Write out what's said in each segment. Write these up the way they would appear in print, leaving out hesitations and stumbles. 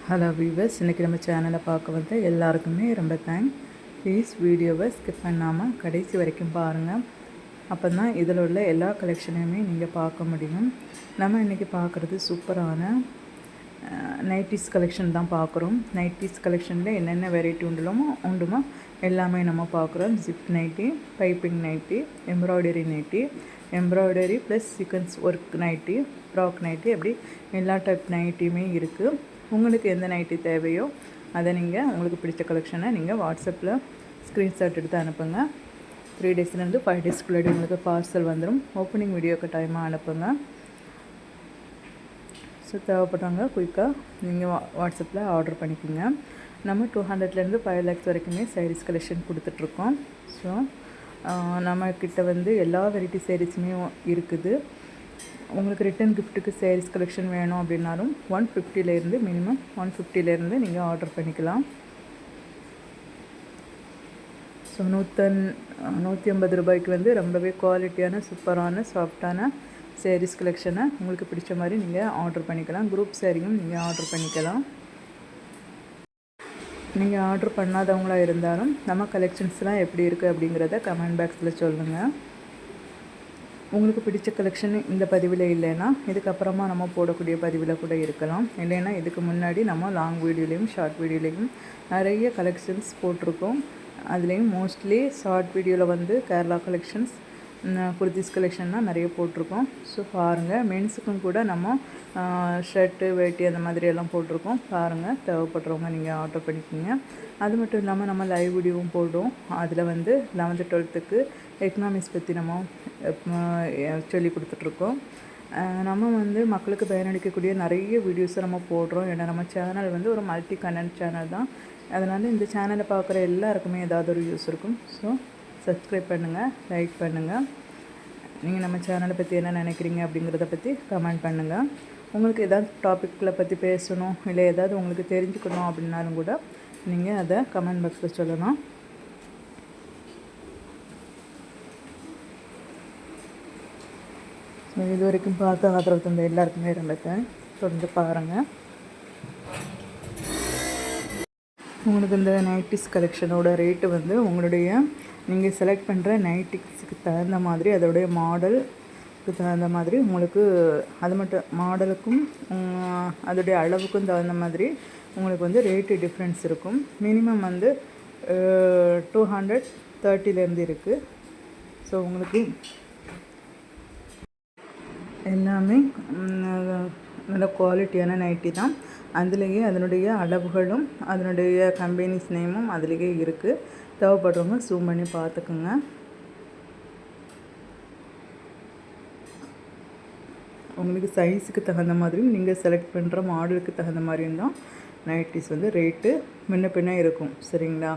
Hello viewers, இன்றைக்கி நம்ம சேனலை பார்க்க வந்து எல்லாருக்குமே ரொம்ப தேங்க்ஸ். ப்ளீஸ் வீடியோவை ஸ்கிப் பண்ணாமல் கடைசி வரைக்கும் பாருங்கள். அப்போ தான் இதில் உள்ள எல்லா கலெக்ஷனையுமே நீங்கள் பார்க்க முடியும். நம்ம இன்றைக்கி பார்க்குறது சூப்பரான நைட்டிஸ் கலெக்ஷன் தான் பார்க்குறோம். நைட்டிஸ் கலெக்ஷனில் என்னென்ன வெரைட்டி உண்டுமோ எல்லாமே நம்ம பார்க்குறோம். Zip nighty, piping nighty, embroidery plus sequins work nighty, frock nighty, அப்படி எல்லா டைப் நைட்டியுமே இருக்குது. உங்களுக்கு எந்த நைட்டி தேவையோ அதை நீங்கள் உங்களுக்கு பிடிச்ச கலெக்ஷனை நீங்கள் வாட்ஸ்அப்பில் ஸ்க்ரீன்ஷாட் எடுத்து அனுப்புங்க. 3 டேஸ்லேருந்து 5 டேஸ்க்குள்ளாடி உங்களுக்கு பார்சல் வந்துடும். ஓப்பனிங் வீடியோக்கு டைமாக அனுப்புங்க. ஸோ தேவைப்படுறவங்க குயிக்காக நீங்கள் வாட்ஸ்அப்பில் ஆர்டர் பண்ணிக்கோங்க. நம்ம 200லேருந்து 5 lakhs வரைக்குமே சாரீஸ் கலெக்ஷன் கொடுத்துட்ருக்கோம். ஸோ நம்மக்கிட்ட வந்து எல்லா வெரைட்டி சாரீஸுமே இருக்குது. உங்களுக்கு ரிட்டன் கிஃப்ட்டுக்கு சாரீஸ் கலெக்ஷன் வேணும் அப்படின்னாலும் 150லேருந்து மினிமம் 150லேருந்து நீங்கள் ஆர்டர் பண்ணிக்கலாம். ஸோ 150 ரூபாய்க்கு வந்து ரொம்பவே குவாலிட்டியான சூப்பரான சாஃப்டான சாரீஸ் கலெக்ஷனை உங்களுக்கு பிடிச்ச மாதிரி நீங்கள் ஆர்டர் பண்ணிக்கலாம். குரூப் சாரியும் நீங்கள் ஆர்டர் பண்ணிக்கலாம். நீங்கள் ஆர்டர் பண்ணாதவங்களாக இருந்தாலும் நம்ம கலெக்ஷன்ஸ்லாம் எப்படி இருக்குது அப்படிங்கிறத கமெண்ட் பாக்ஸில் சொல்லுங்கள். உங்களுக்கு பிடிச்ச கலெக்ஷன் இந்த பதிவில் இல்லைன்னா இதுக்கப்புறமா நம்ம போடக்கூடிய பதிவில் கூட இருக்கலாம். இல்லைன்னா இதுக்கு முன்னாடி நம்ம லாங் வீடியோலையும் ஷார்ட் வீடியோலையும் நிறைய கலெக்ஷன்ஸ் போட்டிருக்கோம். அதுலேயும் மோஸ்ட்லி ஷார்ட் வீடியோவில் வந்து கேரளா கலெக்ஷன்ஸ், குர்த்திஸ் கலெக்ஷன்லாம் நிறைய போட்டிருக்கோம். ஸோ பாருங்கள், மென்ஸுக்கும் கூட நம்ம ஷர்ட்டு, வேட்டி அந்த மாதிரி எல்லாம் போட்டிருக்கோம். பாருங்கள், தேவைப்படுறவங்க நீங்கள் ஆர்டர் பண்ணிக்கோங்க. அது மட்டும் இல்லாமல் நம்ம லைவ் வீடியோவும் போடுறோம். அதில் வந்து 11th 12th எக்கனாமிக்ஸ் பற்றி நம்ம சொல்லி கொடுத்துட்ருக்கோம். நம்ம வந்து மக்களுக்கு பயனளிக்கக்கூடிய நிறைய வீடியோஸை நம்ம போடுறோம். ஏன்னா நம்ம சேனல் வந்து ஒரு மல்டி கண்டென்ட் சேனல் தான். அதனால் இந்த சேனலை பார்க்குற எல்லாருக்குமே ஏதாவது ஒரு யூஸ் இருக்கும். ஸோ சப்ஸ்கிரைப் பண்ணுங்கள், லைக் பண்ணுங்கள். நீங்கள் நம்ம சேனலை பற்றி என்ன நினைக்கிறீங்க அப்படிங்கிறத பற்றி கமெண்ட் பண்ணுங்கள். உங்களுக்கு ஏதாவது டாப்பிக்கில் பற்றி பேசணும், இல்லை ஏதாவது உங்களுக்கு தெரிஞ்சுக்கணும் அப்படின்னாலும் கூட நீங்கள் அதை கமெண்ட் பாக்ஸில் சொல்லலாம். இது வரைக்கும் பார்த்து ஆதரவு தந்த எல்லாருக்குமே ரொம்ப தொடர்ந்து பாருங்கள். உங்களுக்கு இந்த நைட்டிஸ் கலெக்ஷனோட ரேட்டு வந்து உங்களுடைய நீங்கள் செலக்ட் பண்ணுற நைட்டிஸ்க்கு தகுந்த மாதிரி, அதோடைய மாடலுக்கு தகுந்த மாதிரி உங்களுக்கு, அது மட்டும் மாடலுக்கும் அதோடைய அளவுக்கும் தகுந்த மாதிரி உங்களுக்கு வந்து ரேட்டு டிஃப்ரென்ஸ் இருக்கும். மினிமம் வந்து 230லேருந்து இருக்குது. ஸோ உங்களுக்கு எல்லாமே நல்ல குவாலிட்டியான நைட்டி தான். அதுலேயே அதனுடைய அளவுகளும் அதனுடைய கம்பெனிஸ் நேமும் அதுலேயே இருக்குது. தேவைப்படுறவங்க ஜூம் பண்ணி பார்த்துக்குங்க. உங்களுக்கு சைஸுக்கு தகுந்த மாதிரியும் நீங்கள் செலக்ட் பண்ணுற மாடலுக்கு தகுந்த மாதிரியும் தான் நைட்டிஸ் வந்து ரேட்டு முன்ன பின்னே இருக்கும். சரிங்களா?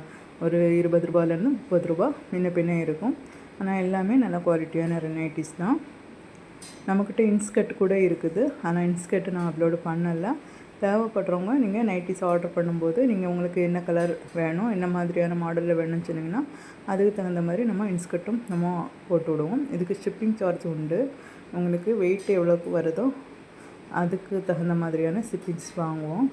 ஒரு 20 ரூபாயிலேருந்து 30 ரூபா முன்ன பின்னே இருக்கும். ஆனால் எல்லாமே நல்ல குவாலிட்டியான நைட்டிஸ் தான். நம்மக்கிட்ட இன்ஸ்கர்ட் கூட இருக்குது. ஆனால் இன்ஸ்கர்ட் நான் அப்லோடு பண்ணலை. தேவைப்படுறவங்க நீங்கள் நைட்டிஸ் ஆர்டர் பண்ணும்போது நீங்கள் உங்களுக்கு என்ன கலர் வேணும், என்ன மாதிரியான மாடலில் வேணும்னு சொன்னிங்கன்னா அதுக்கு தகுந்த மாதிரி நம்ம இன்ஸ்கர்ட்டும் நம்ம போட்டு விடுவோம். இதுக்கு ஷிப்பிங் சார்ஜ் உண்டு. உங்களுக்கு வெயிட் எவ்வளோக்கு வருதோ அதுக்கு தகுந்த மாதிரியான ஷிப்பிங்ஸ் வாங்குவோம்.